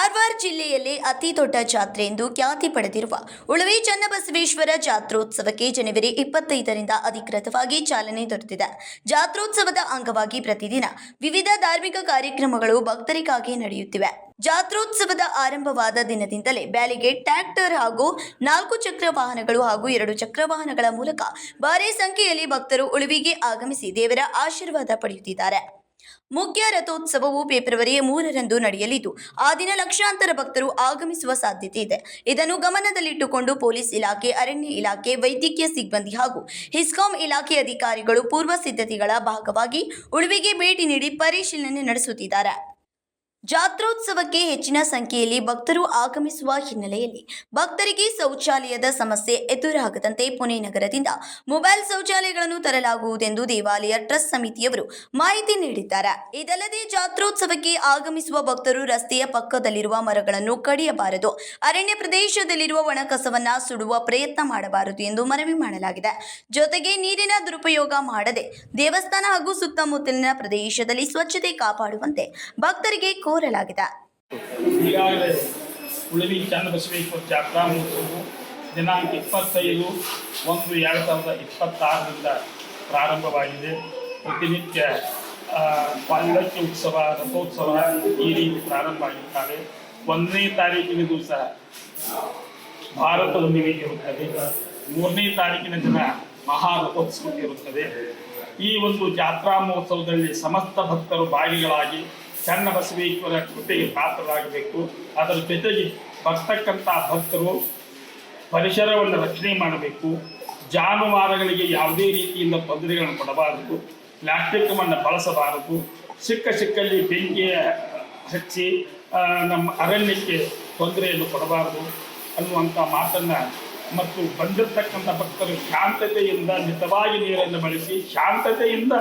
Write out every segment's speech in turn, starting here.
ಕಾರವಾರ ಜಿಲ್ಲೆಯಲ್ಲಿ ಅತಿ ದೊಡ್ಡ ಜಾತ್ರೆ ಎಂದು ಖ್ಯಾತಿ ಪಡೆದಿರುವ ಉಳವಿ ಚನ್ನಬಸವೇಶ್ವರ ಜಾತ್ರೋತ್ಸವಕ್ಕೆ ಜನವರಿ 25ರಿಂದ ಅಧಿಕೃತವಾಗಿ ಚಾಲನೆ ದೊರೆತಿದೆ. ಜಾತ್ರೋತ್ಸವದ ಅಂಗವಾಗಿ ಪ್ರತಿದಿನ ವಿವಿಧ ಧಾರ್ಮಿಕ ಕಾರ್ಯಕ್ರಮಗಳು ಭಕ್ತರಿಗಾಗಿ ನಡೆಯುತ್ತಿವೆ. ಜಾತ್ರೋತ್ಸವದ ಆರಂಭವಾದ ದಿನದಿಂದಲೇ ಬ್ಯಾರಿಗೇಡ್, ಟ್ರ್ಯಾಕ್ಟರ್ ಹಾಗೂ 4 ಚಕ್ರ ವಾಹನಗಳು ಹಾಗೂ 2 ಚಕ್ರ ವಾಹನಗಳ ಮೂಲಕ ಭಾರೀ ಸಂಖ್ಯೆಯಲ್ಲಿ ಭಕ್ತರು ಉಳುವಿಗೆ ಆಗಮಿಸಿ ದೇವರ ಆಶೀರ್ವಾದ ಪಡೆಯುತ್ತಿದ್ದಾರೆ. ಮುಖ್ಯ ರಥೋತ್ಸವವು ಫೆಬ್ರವರಿ 3ರಂದು ನಡೆಯಲಿದ್ದು, ಆ ದಿನ ಲಕ್ಷಾಂತರ ಭಕ್ತರು ಆಗಮಿಸುವ ಸಾಧ್ಯತೆ ಇದೆ. ಇದನ್ನು ಗಮನದಲ್ಲಿಟ್ಟುಕೊಂಡು ಪೊಲೀಸ್ ಇಲಾಖೆ, ಅರಣ್ಯ ಇಲಾಖೆ, ವೈದ್ಯಕೀಯ ಸಿಬ್ಬಂದಿ ಹಾಗೂ ಇಸ್ಕಾಂ ಇಲಾಖೆ ಅಧಿಕಾರಿಗಳು ಪೂರ್ವ ಸಿದ್ಧತೆಗಳ ಭಾಗವಾಗಿ ಉಳುವಿಗೆ ಭೇಟಿ ನೀಡಿ ಪರಿಶೀಲನೆ ನಡೆಸುತ್ತಿದ್ದಾರೆ. ಜಾತ್ರೋತ್ಸವಕ್ಕೆ ಹೆಚ್ಚಿನ ಸಂಖ್ಯೆಯಲ್ಲಿ ಭಕ್ತರು ಆಗಮಿಸುವ ಹಿನ್ನೆಲೆಯಲ್ಲಿ ಭಕ್ತರಿಗೆ ಶೌಚಾಲಯದ ಸಮಸ್ಯೆ ಎದುರಾಗದಂತೆ ಪುಣೆ ನಗರದಿಂದ ಮೊಬೈಲ್ ಶೌಚಾಲಯಗಳನ್ನು ತರಲಾಗುವುದೆಂದು ದೇವಾಲಯ ಟ್ರಸ್ಟ್ ಸಮಿತಿಯವರು ಮಾಹಿತಿ ನೀಡಿದ್ದಾರೆ. ಇದಲ್ಲದೆ ಜಾತ್ರೋತ್ಸವಕ್ಕೆ ಆಗಮಿಸುವ ಭಕ್ತರು ರಸ್ತೆಯ ಪಕ್ಕದಲ್ಲಿರುವ ಮರಗಳನ್ನು ಕಡಿಯಬಾರದು, ಅರಣ್ಯ ಪ್ರದೇಶದಲ್ಲಿರುವ ಒಣ ಕಸವನ್ನ ಸುಡುವ ಪ್ರಯತ್ನ ಮಾಡಬಾರದು ಎಂದು ಮನವಿ ಮಾಡಲಾಗಿದೆ. ಜೊತೆಗೆ ನೀರಿನ ದುರುಪಯೋಗ ಮಾಡದೆ ದೇವಸ್ಥಾನ ಹಾಗೂ ಸುತ್ತಮುತ್ತಲಿನ ಪ್ರದೇಶದಲ್ಲಿ ಸ್ವಚ್ಛತೆ ಕಾಪಾಡುವಂತೆ ಭಕ್ತರಿಗೆ ಕೋರಲಾಗಿದೆ. ಈಗಾಗಲೇ ಉಳವಿ ಚನ್ನಬಸವೇಶ್ವರ ಜಾತ್ರಾ ಮಹೋತ್ಸವವು ದಿನಾಂಕ 25/1/2026ರಿಂದ ಪ್ರಾರಂಭವಾಗಿದೆ. ಪ್ರತಿನಿತ್ಯ ಪಲ್ಲಕ್ಕಿ ಉತ್ಸವ, ರಥೋತ್ಸವ ಈ ರೀತಿ ಪ್ರಾರಂಭ ಆಗಿರುತ್ತಾರೆ. 1ನೇ ತಾರೀಕಿನ ದಿವಸ ಭಾರತ ಹುಣ್ಣಿಮೆ ಇರುತ್ತದೆ. 3ನೇ ತಾರೀಕಿನ ದಿನ ಮಹಾರಥೋತ್ಸವ ಇರುತ್ತದೆ. ಈ ಒಂದು ಜಾತ್ರಾ ಮಹೋತ್ಸವದಲ್ಲಿ ಸಮಸ್ತ ಭಕ್ತರು ಭಾಗಿಗಳಾಗಿ ಚನ್ನಬಸವೇಶ್ವರ ಕೃಪೆಗೆ ಪಾತ್ರರಾಗಬೇಕು. ಅದರ ಜೊತೆಗೆ ಬರ್ತಕ್ಕಂಥ ಭಕ್ತರು ಪರಿಸರವನ್ನು ರಕ್ಷಣೆ ಮಾಡಬೇಕು. ಜಾನುವಾರುಗಳಿಗೆ ಯಾವುದೇ ರೀತಿಯಿಂದ ತೊಂದರೆಗಳನ್ನು ಕೊಡಬಾರದು, ಪ್ಲಾಸ್ಟಿಕ್ಕನ್ನು ಬಳಸಬಾರದು, ಸಿಕ್ಕಲ್ಲಿ ಬೆಂಕಿ ಹಚ್ಚಿ ನಮ್ಮ ಅರಣ್ಯಕ್ಕೆ ತೊಂದರೆಯನ್ನು ಕೊಡಬಾರದು ಅನ್ನುವಂಥ ಮಾತನ್ನು ಮತ್ತು ಬಂದಿರತಕ್ಕಂಥ ಭಕ್ತರು ಶಾಂತತೆಯಿಂದ ಮಿತವಾಗಿ ನೀರನ್ನು ಬಳಸಿ ಶಾಂತತೆಯಿಂದ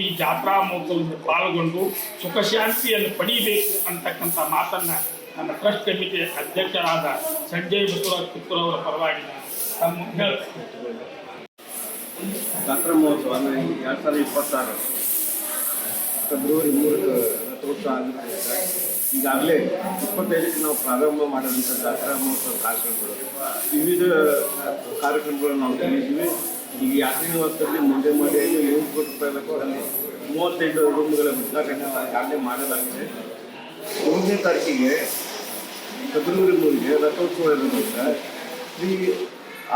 ಈ ಜಾತ್ರಾ ಮಹೋತ್ಸವದಲ್ಲಿ ಪಾಲ್ಗೊಂಡು ಸುಖ ಶಾಂತಿಯನ್ನು ಪಡೀಬೇಕು ಅಂತಕ್ಕಂಥ ಮಾತನ್ನು ನನ್ನ ಟ್ರಸ್ಟ್ ಕಮಿಟಿ ಅಧ್ಯಕ್ಷರಾದ ಸಂಜಯ್ ಬಸವರಾಜ್ ಕಿತ್ತೂರು ಅವರ ಪರವಾಗಿ ತಮ್ಮ ಹೇಳ್ತಾರೆ. ಜಾತ್ರಾ ಮಹೋತ್ಸವ ಅಂದರೆ 2026 ಫೆಬ್ರವರಿ 3ಕ್ಕೆ ರಥೋತ್ಸವ ಆಗಿರ್ತದೆ. ಈಗಾಗಲೇ 25ಕ್ಕೆ ನಾವು ಪ್ರಾರಂಭ ಮಾಡಿದಂಥ ಜಾತ್ರಾ ಮಹೋತ್ಸವ ಕಾರ್ಯಕ್ರಮಗಳು, ವಿವಿಧ ಕಾರ್ಯಕ್ರಮಗಳು ನಾವು ತಿಳಿದಿದ್ದೀವಿ. ಈಗ ಯಾತ್ರೆ ನಿವಾಸದಲ್ಲಿ ಮುಂದೆ ಮಾಡಿ 100 ಕೋಟಿ ರೂಪಾಯಿ ವೆಚ್ಚದಲ್ಲಿ 35 ರೂಮ್ಗಳ ಉದ್ಘಾಟನೆ ಈಗಾಗಲೇ ಮಾಡಲಾಗಿದೆ. 1ನೇ ತಾರೀಕಿಗೆ ಫೆಬ್ರವರಿ 3ಗೆ ರಥೋತ್ಸವ ಇರೋದ್ರಿಂದ ಶ್ರೀ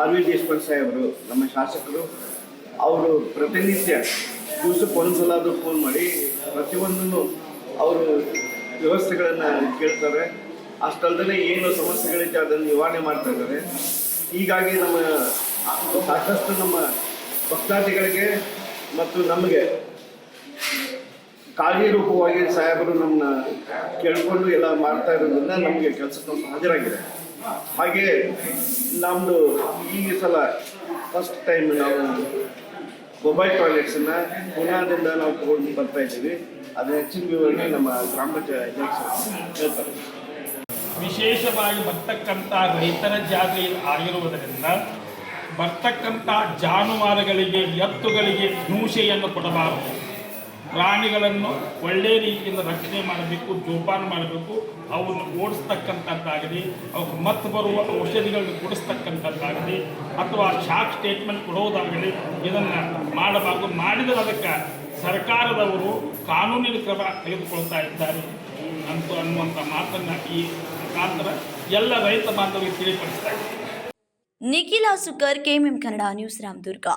ಆರ್ ವಿ ದೇಶಪಾಂಡೆ ಸಾಹೇಬರು, ನಮ್ಮ ಶಾಸಕರು, ಅವರು ಪ್ರತಿನಿತ್ಯ ದಿವಸಕ್ಕೆ ಒಂದ್ಸಲಾದರೂ ಫೋನ್ ಮಾಡಿ ಪ್ರತಿಯೊಂದನ್ನು ಅವರು ವ್ಯವಸ್ಥೆಗಳನ್ನು ಕೇಳ್ತಾರೆ. ಅಷ್ಟಲ್ಲದೆ ಏನು ಸಮಸ್ಯೆಗಳಿದೆ ಅದನ್ನು ನಿವಾರಣೆ ಮಾಡ್ತಾ ಇದ್ದಾರೆ. ಹೀಗಾಗಿ ನಮ್ಮ ಸಾಕಷ್ಟು ನಮ್ಮ ಭಕ್ತಾದಿಗಳಿಗೆ ಮತ್ತು ನಮಗೆ ಕಾರ್ಯರೂಪವಾಗಿ ಸಾಹೇಬರು ನಮ್ಮನ್ನ ಕೇಳಿಕೊಂಡು ಎಲ್ಲ ಮಾಡ್ತಾ ಇರೋದ್ರಿಂದ ನಮಗೆ ಕೆಲಸಕ್ಕೆ ಹಾಜರಾಗಿದೆ. ಹಾಗೆ ನಮ್ಮದು ಈ ಸಲ ಫಸ್ಟ್ ಟೈಮ್ ನಾವು ಮೊಬೈಲ್ ಟಾಯ್ಲೆಟ್ಸನ್ನು ಪುನಾದಿಂದ ನಾವು ತಗೊಂಡು ಬರ್ತಾ ಇದ್ದೀವಿ. ಅದು ಹೆಚ್ಚಿನ ವಿವರಣೆ ನಮ್ಮ ಗ್ರಾಮ ಪಂಚಾಯತ್ ಅಧ್ಯಕ್ಷರು ಹೇಳ್ತಾರೆ. ವಿಶೇಷವಾಗಿ ಬರ್ತಕ್ಕಂಥ ರೈತರ ಜಾತ್ರೆ ಆಗಿರುವುದರಿಂದ ಬರ್ತಕ್ಕಂಥ ಜಾನುವಾರುಗಳಿಗೆ, ಎತ್ತುಗಳಿಗೆ ಹಿಂಸೆಯನ್ನು ಕೊಡಬಾರದು. ಪ್ರಾಣಿಗಳನ್ನು ಒಳ್ಳೆಯ ರೀತಿಯಿಂದ ರಕ್ಷಣೆ ಮಾಡಬೇಕು, ಜೋಪಾನ ಮಾಡಬೇಕು. ಅವನ್ನು ಓಡಿಸ್ತಕ್ಕಂಥದ್ದಾಗಲಿ, ಅವಕ್ಕೆ ಮತ್ತೆ ಬರುವ ಔಷಧಿಗಳನ್ನು ಕೊಡಿಸ್ತಕ್ಕಂಥದ್ದಾಗಲಿ ಅಥವಾ ಶಾಕ್ ಸ್ಟೇಟ್ಮೆಂಟ್ ಕೊಡೋದಾಗಲಿ ಇದನ್ನು ಮಾಡಬಾರದು. ಮಾಡಿದರೆ ಅದಕ್ಕೆ ಸರ್ಕಾರದವರು ಕಾನೂನಿನ ಕ್ರಮ ತೆಗೆದುಕೊಳ್ತಾ ಇದ್ದಾರೆ ಅನ್ನುವಂಥ ಮಾತನ್ನು ಈ ಮುಖಾಂತರ ಎಲ್ಲ ರೈತ ಬಾಂಧವರಿಗೆ ತಿಳಿಪಡಿಸ್ತಾ ಇದ್ದಾರೆ. ನಿಖಿಲ ಸುಕರ್, KMM ಕನ್ನಡ ನ್ಯೂಸ್, ರಾಮದುರ್ಗ.